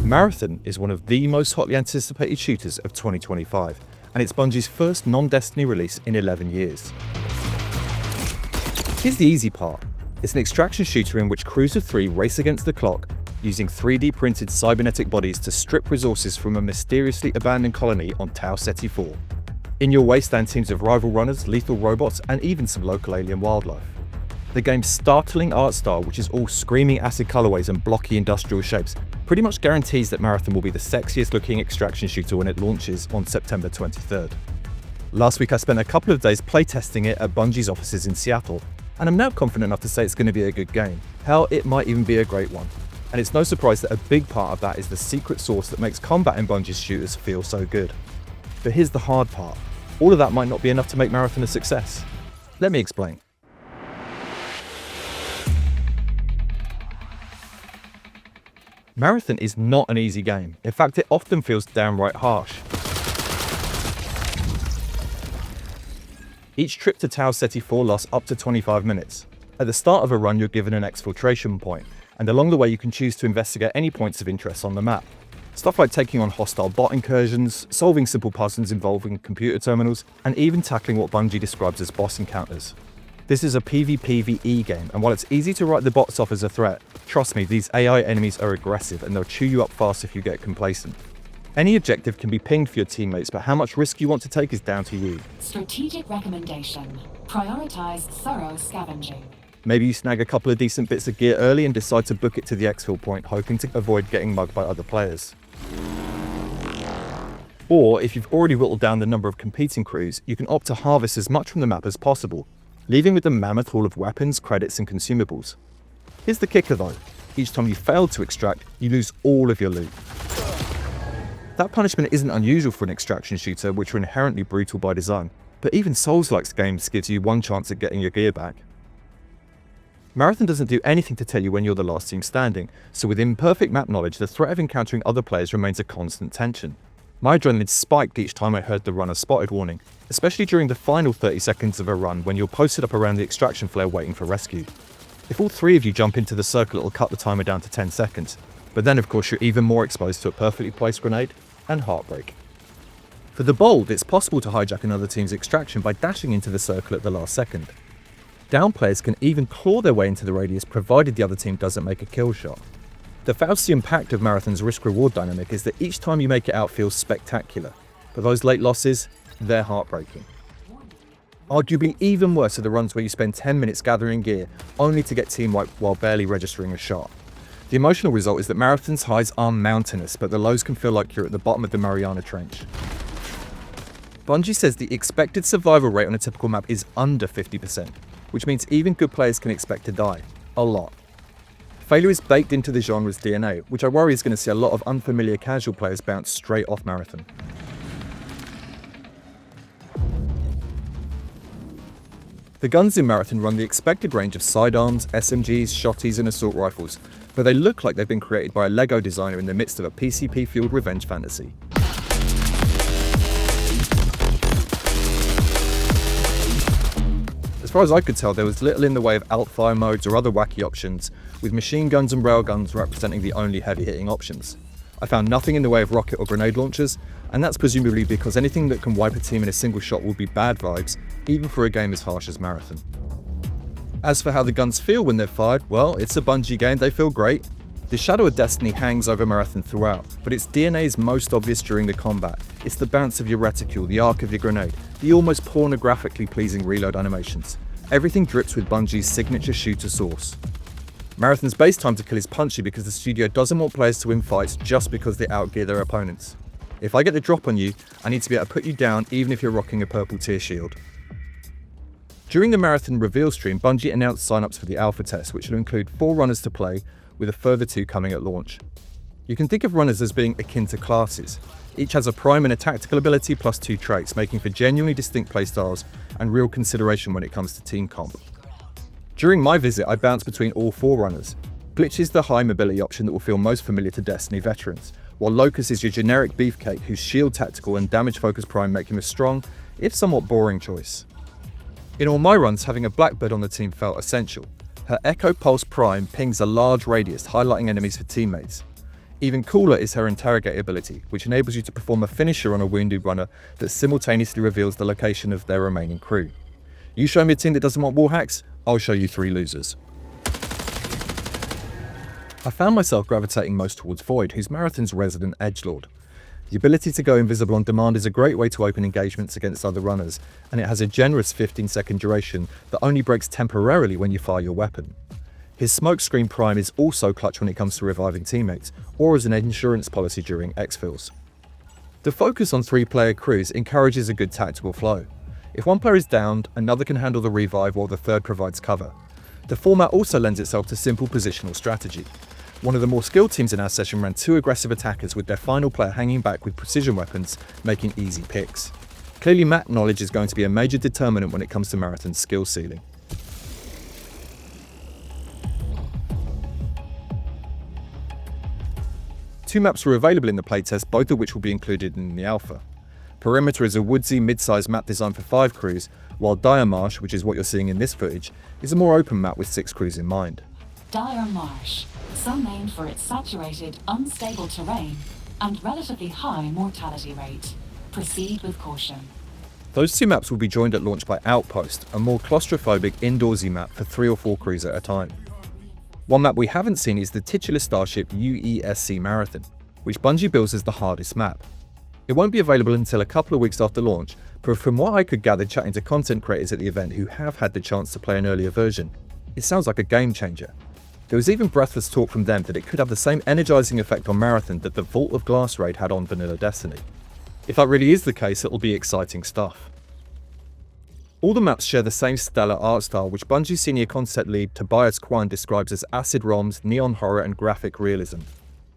Marathon is one of the most hotly anticipated shooters of 2025, and it's Bungie's first non-Destiny release in 11 years. Here's the easy part. It's an extraction shooter in which crews of 3 race against the clock, using 3D printed cybernetic bodies to strip resources from a mysteriously abandoned colony on Tau Ceti 4. In your way stand teams of rival runners, lethal robots, and even some local alien wildlife. The game's startling art style, which is all screaming acid colorways and blocky industrial shapes, pretty much guarantees that Marathon will be the sexiest looking extraction shooter when it launches on September 23rd. Last week I spent a couple of days playtesting it at Bungie's offices in Seattle, and I'm now confident enough to say it's going to be a good game. Hell, it might even be a great one. And it's no surprise that a big part of that is the secret sauce that makes combat in Bungie's shooters feel so good. But here's the hard part. All of that might not be enough to make Marathon a success. Let me explain. Marathon is not an easy game. In fact, it often feels downright harsh. Each trip to Tau Ceti 4 lasts up to 25 minutes. At the start of a run, you're given an exfiltration point, and along the way you can choose to investigate any points of interest on the map. Stuff like taking on hostile bot incursions, solving simple puzzles involving computer terminals, and even tackling what Bungie describes as boss encounters. This is a PvPvE game, and while it's easy to write the bots off as a threat, trust me, these AI enemies are aggressive and they'll chew you up fast if you get complacent. Any objective can be pinged for your teammates, but how much risk you want to take is down to you. Strategic recommendation. Prioritize thorough scavenging. Maybe you snag a couple of decent bits of gear early and decide to book it to the exfil point, hoping to avoid getting mugged by other players. Or, if you've already whittled down the number of competing crews, you can opt to harvest as much from the map as possible, leaving with the mammoth haul of weapons, credits and consumables. Here's the kicker though, each time you fail to extract, you lose all of your loot. That punishment isn't unusual for an extraction shooter, which are inherently brutal by design, but even Souls-like games gives you one chance at getting your gear back. Marathon doesn't do anything to tell you when you're the last team standing, so with imperfect map knowledge, the threat of encountering other players remains a constant tension. My adrenaline spiked each time I heard the runner spotted warning, especially during the final 30 seconds of a run when you're posted up around the extraction flare waiting for rescue. If all 3 of you jump into the circle, it'll cut the timer down to 10 seconds, but then of course you're even more exposed to a perfectly placed grenade and heartbreak. For the bold, it's possible to hijack another team's extraction by dashing into the circle at the last second. Down players can even claw their way into the radius provided the other team doesn't make a kill shot. The Faustian pact of Marathon's risk-reward dynamic is that each time you make it out feels spectacular, but those late losses, they're heartbreaking. Arguably even worse are the runs where you spend 10 minutes gathering gear only to get team wiped while barely registering a shot. The emotional result is that Marathon's highs are mountainous, but the lows can feel like you're at the bottom of the Mariana Trench. Bungie says the expected survival rate on a typical map is under 50%, which means even good players can expect to die. A lot. Failure is baked into the genre's DNA, which I worry is going to see a lot of unfamiliar casual players bounce straight off Marathon. The guns in Marathon run the expected range of sidearms, SMGs, shotties and assault rifles, but they look like they've been created by a LEGO designer in the midst of a PCP-fueled revenge fantasy. As far as I could tell, there was little in the way of alt-fire modes or other wacky options, with machine guns and railguns representing the only heavy-hitting options. I found nothing in the way of rocket or grenade launchers, and that's presumably because anything that can wipe a team in a single shot will be bad vibes, even for a game as harsh as Marathon. As for how the guns feel when they're fired, well, it's a Bungie game, they feel great. The shadow of Destiny hangs over Marathon throughout, but its DNA is most obvious during the combat. It's the bounce of your reticule, the arc of your grenade, the almost pornographically pleasing reload animations. Everything drips with Bungie's signature shooter sauce. Marathon's base time to kill is punchy because the studio doesn't want players to win fights just because they outgear their opponents. If I get the drop on you, I need to be able to put you down even if you're rocking a purple tier shield. During the Marathon reveal stream, Bungie announced signups for the alpha test, which will include 4 runners to play, with a further 2 coming at launch. You can think of runners as being akin to classes. Each has a prime and a tactical ability plus 2 traits, making for genuinely distinct playstyles and real consideration when it comes to team comp. During my visit, I bounced between all 4 runners. Glitch is the high mobility option that will feel most familiar to Destiny veterans, while Locus is your generic beefcake whose shield tactical and damage focused prime make him a strong, if somewhat boring choice. In all my runs, having a Blackbird on the team felt essential. Her Echo Pulse Prime pings a large radius, highlighting enemies for teammates. Even cooler is her interrogate ability, which enables you to perform a finisher on a wounded runner that simultaneously reveals the location of their remaining crew. You show me a team that doesn't want wall hacks, I'll show you 3 losers. I found myself gravitating most towards Void, who's Marathon's resident edgelord. The ability to go invisible on demand is a great way to open engagements against other runners, and it has a generous 15-second duration that only breaks temporarily when you fire your weapon. His smokescreen prime is also clutch when it comes to reviving teammates, or as an insurance policy during exfils. The focus on 3-player crews encourages a good tactical flow. If one player is downed, another can handle the revive while the third provides cover. The format also lends itself to simple positional strategy. One of the more skilled teams in our session ran 2 aggressive attackers with their final player hanging back with precision weapons, making easy picks. Clearly map knowledge is going to be a major determinant when it comes to Marathon's skill ceiling. Two maps were available in the playtest, both of which will be included in the alpha. Perimeter is a woodsy, mid-sized map designed for 5 crews, while Dire Marsh, which is what you're seeing in this footage, is a more open map with 6 crews in mind. Dire Marsh, so named for its saturated, unstable terrain and relatively high mortality rate. Proceed with caution. Those 2 maps will be joined at launch by Outpost, a more claustrophobic, indoorsy map for 3 or 4 crews at a time. One map we haven't seen is the titular starship UESC Marathon, which Bungie bills as the hardest map. It won't be available until a couple of weeks after launch, but from what I could gather chatting to content creators at the event who have had the chance to play an earlier version, it sounds like a game changer. There was even breathless talk from them that it could have the same energizing effect on Marathon that the Vault of Glass raid had on vanilla Destiny. If that really is the case, it'll be exciting stuff. All the maps share the same stellar art style, which Bungie senior concept lead Tobias Kwan describes as acid ROMs, neon horror and graphic realism.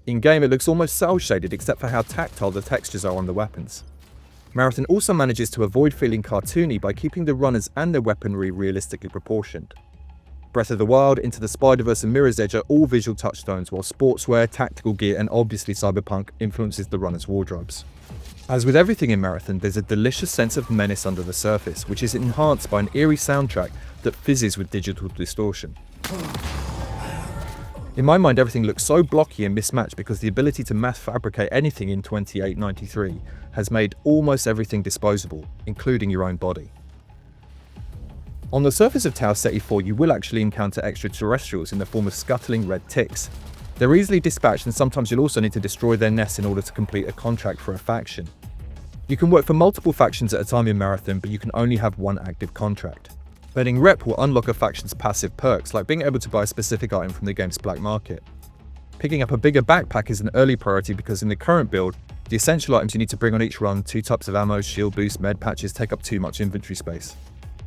In-game it looks almost cel-shaded except for how tactile the textures are on the weapons. Marathon also manages to avoid feeling cartoony by keeping the runners and their weaponry realistically proportioned. Breath of the Wild, Into the Spider-Verse and Mirror's Edge are all visual touchstones, while sportswear, tactical gear and obviously cyberpunk influences the runners' wardrobes. As with everything in Marathon, there's a delicious sense of menace under the surface, which is enhanced by an eerie soundtrack that fizzes with digital distortion. In my mind, everything looks so blocky and mismatched because the ability to mass fabricate anything in 2893 has made almost everything disposable, including your own body. On the surface of Tau Ceti 4, you will actually encounter extraterrestrials in the form of scuttling red ticks. They're easily dispatched, and sometimes you'll also need to destroy their nests in order to complete a contract for a faction. You can work for multiple factions at a time in Marathon, but you can only have one active contract. Earning rep will unlock a faction's passive perks, like being able to buy a specific item from the game's black market. Picking up a bigger backpack is an early priority because in the current build, the essential items you need to bring on each run, 2 types of ammo, shield boost, med patches, take up too much inventory space.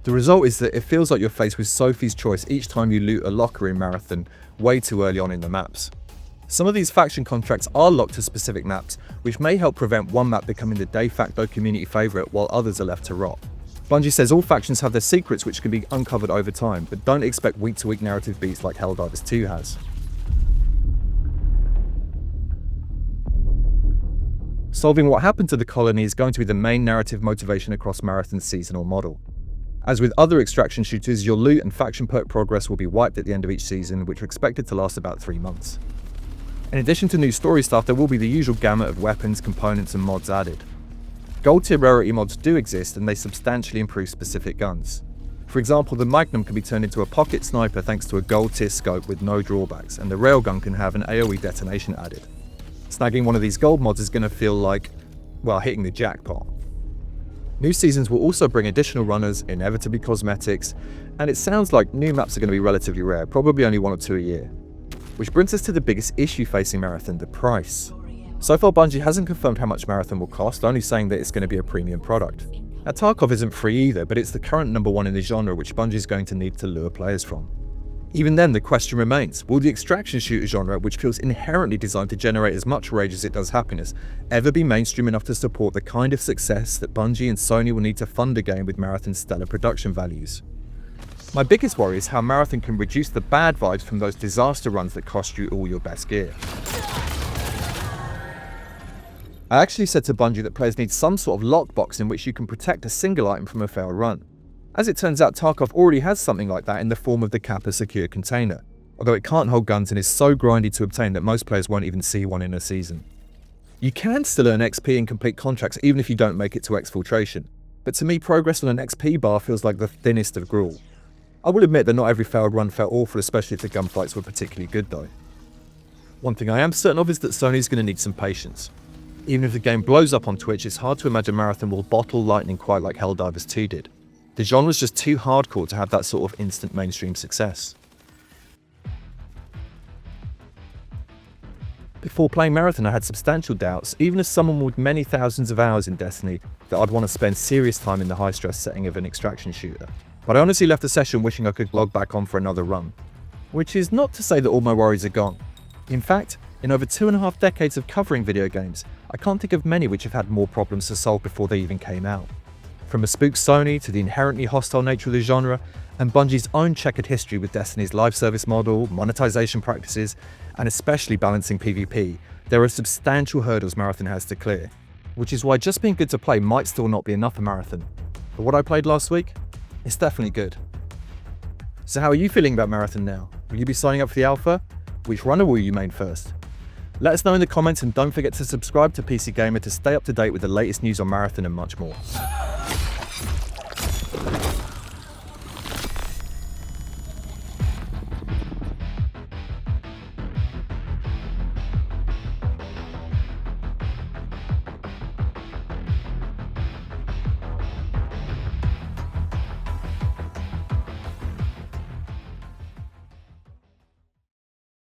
The result is that it feels like you're faced with Sophie's choice each time you loot a locker in Marathon way too early on in the maps. Some of these faction contracts are locked to specific maps, which may help prevent one map becoming the de facto community favourite while others are left to rot. Bungie says all factions have their secrets which can be uncovered over time, but don't expect week-to-week narrative beats like Helldivers 2 has. Solving what happened to the colony is going to be the main narrative motivation across Marathon's seasonal model. As with other extraction shooters, your loot and faction perk progress will be wiped at the end of each season, which are expected to last about 3 months. In addition to new story stuff, there will be the usual gamut of weapons, components and mods added. Gold tier rarity mods do exist and they substantially improve specific guns. For example, the Magnum can be turned into a pocket sniper thanks to a gold tier scope with no drawbacks, and the railgun can have an AoE detonation added. Snagging one of these gold mods is going to feel like, well, hitting the jackpot. New seasons will also bring additional runners, inevitably cosmetics, and it sounds like new maps are going to be relatively rare, probably only 1 or 2 a year. Which brings us to the biggest issue facing Marathon, the price. So far Bungie hasn't confirmed how much Marathon will cost, only saying that it's going to be a premium product. Now Tarkov isn't free either, but it's the current #1 in the genre which Bungie is going to need to lure players from. Even then, the question remains, will the extraction shooter genre, which feels inherently designed to generate as much rage as it does happiness, ever be mainstream enough to support the kind of success that Bungie and Sony will need to fund a game with Marathon's stellar production values? My biggest worry is how Marathon can reduce the bad vibes from those disaster runs that cost you all your best gear. I actually said to Bungie that players need some sort of lockbox in which you can protect a single item from a failed run. As it turns out, Tarkov already has something like that in the form of the Kappa secure container. although it can't hold guns and is so grindy to obtain that most players won't even see one in a season. You can still earn XP and complete contracts even if you don't make it to exfiltration, but to me progress on an XP bar feels like the thinnest of gruel. I will admit that not every failed run felt awful, especially if the gunfights were particularly good though. One thing I am certain of is that Sony's going to need some patience. Even if the game blows up on Twitch, it's hard to imagine Marathon will bottle lightning quite like Helldivers 2 did. The genre's just too hardcore to have that sort of instant mainstream success. Before playing Marathon, I had substantial doubts, even as someone with many thousands of hours in Destiny, that I'd want to spend serious time in the high-stress setting of an extraction shooter. But I honestly left the session wishing I could log back on for another run. Which is not to say that all my worries are gone. In fact, in over 2.5 decades of covering video games, I can't think of many which have had more problems to solve before they even came out. From a spooked Sony to the inherently hostile nature of the genre, and Bungie's own checkered history with Destiny's live service model, monetization practices, and especially balancing PvP, there are substantial hurdles Marathon has to clear. Which is why just being good to play might still not be enough for Marathon. But what I played last week? It's definitely good. So how are you feeling about Marathon now? Will you be signing up for the alpha? Which runner will you main first? Let us know in the comments and don't forget to subscribe to PC Gamer to stay up to date with the latest news on Marathon and much more.